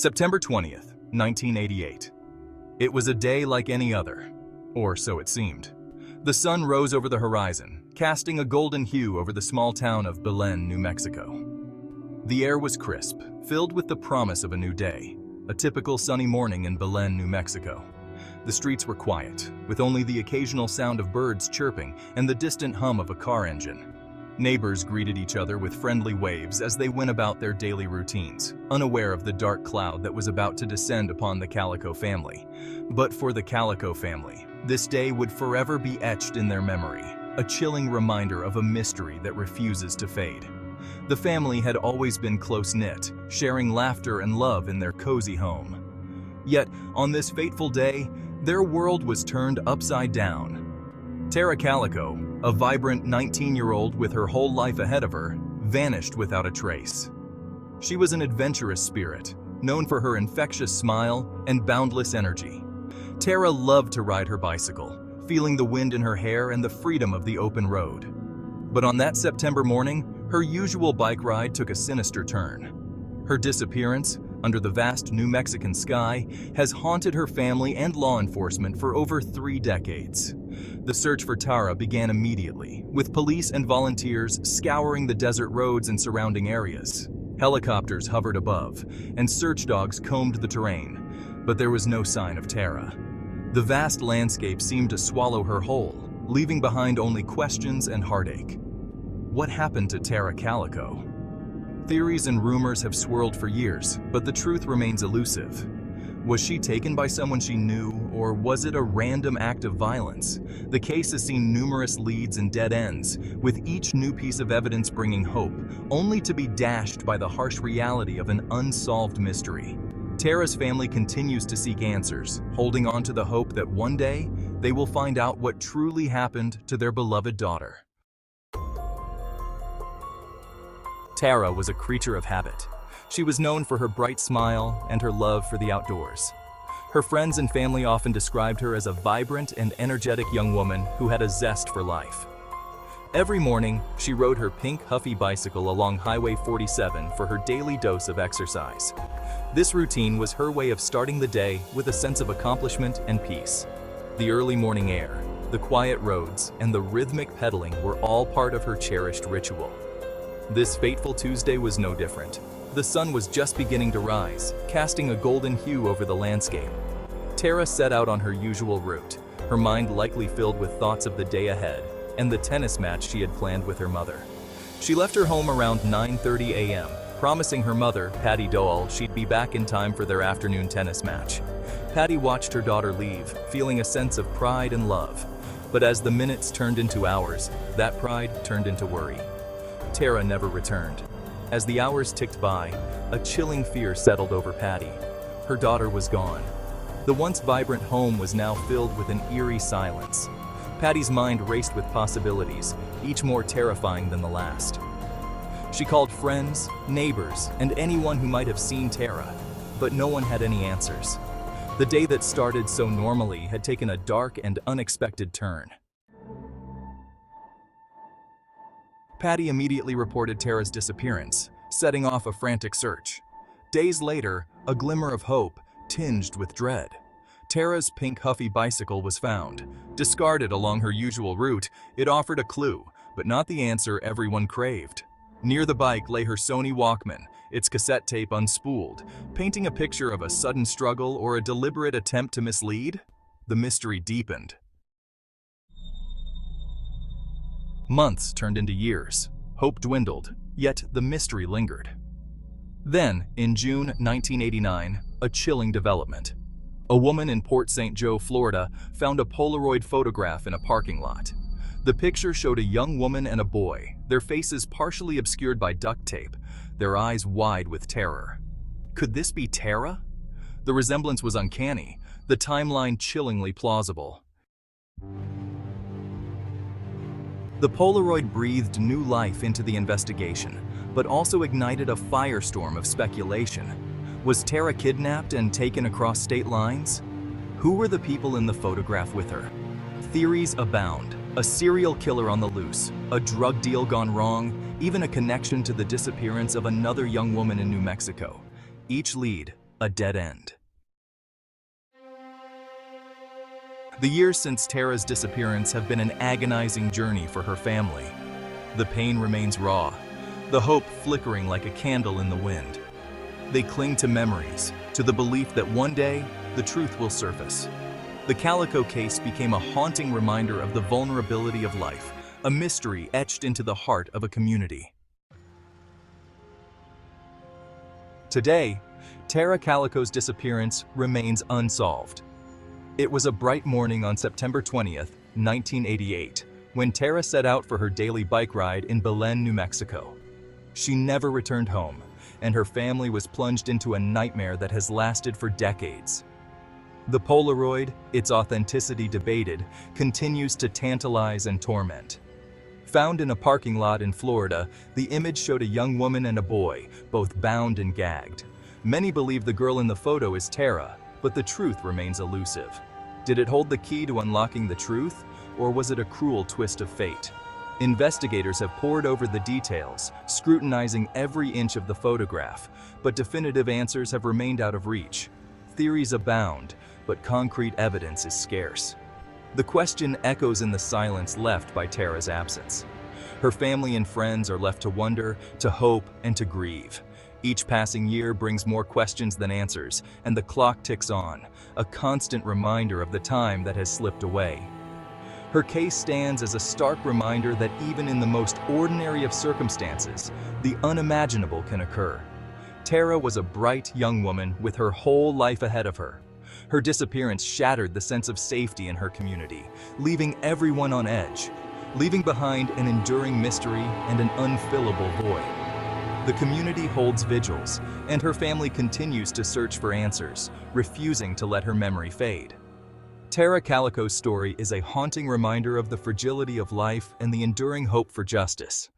September 20th, 1988. It was a day like any other, or so it seemed. The sun rose over the horizon, casting a golden hue over the small town of Belen, New Mexico. The air was crisp, filled with the promise of a new day, a typical sunny morning in Belen, New Mexico. The streets were quiet, with only the occasional sound of birds chirping and the distant hum of a car engine. Neighbors greeted each other with friendly waves as they went about their daily routines, unaware of the dark cloud that was about to descend upon the Calico family. But for the Calico family, this day would forever be etched in their memory, a chilling reminder of a mystery that refuses to fade. The family had always been close-knit, sharing laughter and love in their cozy home. Yet, on this fateful day, their world was turned upside down. Tara Calico, a vibrant 19-year-old with her whole life ahead of her, vanished without a trace. She was an adventurous spirit, known for her infectious smile and boundless energy. Tara loved to ride her bicycle, feeling the wind in her hair and the freedom of the open road. But on that September morning, her usual bike ride took a sinister turn. Her disappearance, under the vast New Mexican sky, has haunted her family and law enforcement for over 3 decades. The search for Tara began immediately, with police and volunteers scouring the desert roads and surrounding areas. Helicopters hovered above, and search dogs combed the terrain, but there was no sign of Tara. The vast landscape seemed to swallow her whole, leaving behind only questions and heartache. What happened to Tara Calico? Theories and rumors have swirled for years, but the truth remains elusive. Was she taken by someone she knew, or was it a random act of violence? The case has seen numerous leads and dead ends, with each new piece of evidence bringing hope, only to be dashed by the harsh reality of an unsolved mystery. Tara's family continues to seek answers, holding on to the hope that one day they will find out what truly happened to their beloved daughter. Tara was a creature of habit. She was known for her bright smile and her love for the outdoors. Her friends and family often described her as a vibrant and energetic young woman who had a zest for life. Every morning, she rode her pink Huffy bicycle along Highway 47 for her daily dose of exercise. This routine was her way of starting the day with a sense of accomplishment and peace. The early morning air, the quiet roads, and the rhythmic pedaling were all part of her cherished ritual. This fateful Tuesday was no different. The sun was just beginning to rise, casting a golden hue over the landscape. Tara set out on her usual route, her mind likely filled with thoughts of the day ahead and the tennis match she had planned with her mother. She left her home around 9:30 a.m., promising her mother, Patty Doyle, she'd be back in time for their afternoon tennis match. Patty watched her daughter leave, feeling a sense of pride and love. But as the minutes turned into hours, that pride turned into worry. Tara never returned. As the hours ticked by, a chilling fear settled over Patty. Her daughter was gone. The once vibrant home was now filled with an eerie silence. Patty's mind raced with possibilities, each more terrifying than the last. She called friends, neighbors, and anyone who might have seen Tara, but no one had any answers. The day that started so normally had taken a dark and unexpected turn. Patty immediately reported Tara's disappearance, setting off a frantic search. Days later, a glimmer of hope, tinged with dread. Tara's pink Huffy bicycle was found. Discarded along her usual route, it offered a clue, but not the answer everyone craved. Near the bike lay her Sony Walkman, its cassette tape unspooled, painting a picture of a sudden struggle or a deliberate attempt to mislead. The mystery deepened. Months turned into years. Hope dwindled, yet the mystery lingered. Then, in June 1989, a chilling development. A woman in Port St. Joe, Florida, found a Polaroid photograph in a parking lot. The picture showed a young woman and a boy, their faces partially obscured by duct tape, their eyes wide with terror. Could this be Tara? The resemblance was uncanny, the timeline chillingly plausible. The Polaroid breathed new life into the investigation, but also ignited a firestorm of speculation. Was Tara kidnapped and taken across state lines? Who were the people in the photograph with her? Theories abound. A serial killer on the loose, a drug deal gone wrong, even a connection to the disappearance of another young woman in New Mexico. Each lead a dead end. The years since Tara's disappearance have been an agonizing journey for her family. The pain remains raw, the hope flickering like a candle in the wind. They cling to memories, to the belief that one day, the truth will surface. The Calico case became a haunting reminder of the vulnerability of life, a mystery etched into the heart of a community. Today, Tara Calico's disappearance remains unsolved. It was a bright morning on September 20th, 1988, when Tara set out for her daily bike ride in Belen, New Mexico. She never returned home, and her family was plunged into a nightmare that has lasted for decades. The polaroid, its authenticity debated, continues to tantalize and torment. Found in a parking lot in Florida, the image showed a young woman and a boy, both bound and gagged. Many believe the girl in the photo is Tara, but the truth remains elusive. Did it hold the key to unlocking the truth, or was it a cruel twist of fate? Investigators have pored over the details, scrutinizing every inch of the photograph, but definitive answers have remained out of reach. Theories abound, but concrete evidence is scarce. The question echoes in the silence left by Tara's absence. Her family and friends are left to wonder, to hope, and to grieve. Each passing year brings more questions than answers, and the clock ticks on, a constant reminder of the time that has slipped away. Her case stands as a stark reminder that even in the most ordinary of circumstances, the unimaginable can occur. Tara was a bright young woman with her whole life ahead of her. Her disappearance shattered the sense of safety in her community, leaving everyone on edge, leaving behind an enduring mystery and an unfillable void. The community holds vigils, and her family continues to search for answers, refusing to let her memory fade. Tara Calico's story is a haunting reminder of the fragility of life and the enduring hope for justice.